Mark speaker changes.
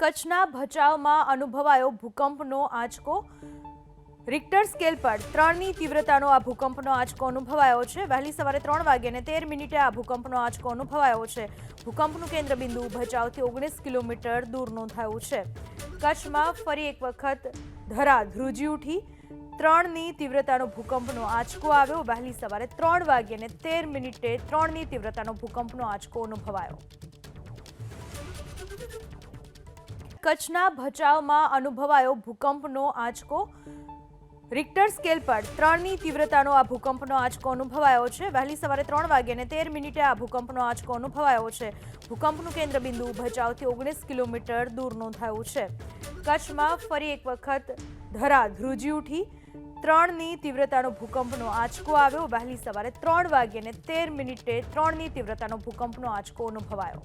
Speaker 1: કચ્છના ભચાઉમાં અનુભવાયો ભૂકંપનો આંચકો। Richter scale પર 3ની તીવ્રતાનો આ ભૂકંપનો આંચકો અનુભવાયો છે। વહેલી સવારે 3 વાગ્યાને 13 મિનિટે આ ભૂકંપનો આંચકો અનુભવાયો છે। ભૂકંપનું કેન્દ્રબિંદુ ભચાઉથી 19 કિલોમીટર દૂર નોંધાયું છે। કચ્છમાં ફરી એક વખત ધરા ધ્રુજી ઉઠી। 3ની તીવ્રતાનો ભૂકંપનો આંચકો આવ્યો। વહેલી સવારે 3 વાગ્યાને 13 મિનિટે 3ની તીવ્રતાનો ભૂકંપનો આંચકો અનુભવાયો। કચ્છના ભચાઉમાં અનુભવાયો ભૂકંપનો આંચકો। રિક્ટર સ્કેલ પર 3ની તીવ્રતાનો આ ભૂકંપનો આંચકો અનુભવાયો છે। વહેલી સવારે 3 વાગ્યાને 13 મિનિટે આ ભૂકંપનો આંચકો અનુભવાયો છે। ભૂકંપનું કેન્દ્રબિંદુ ભચાઉથી 19 કિલોમીટર દૂર નોંધાયું છે। કચ્છમાં ફરી એક વખત ધરા ધ્રુજી ઉઠી। 3ની તીવ્રતાનો ભૂકંપનો આંચકો આવ્યો। વહેલી સવારે 3 વાગ્યાને 13 મિનિટે 3ની તીવ્રતાનો ભૂકંપનો આંચકો અનુભવાયો।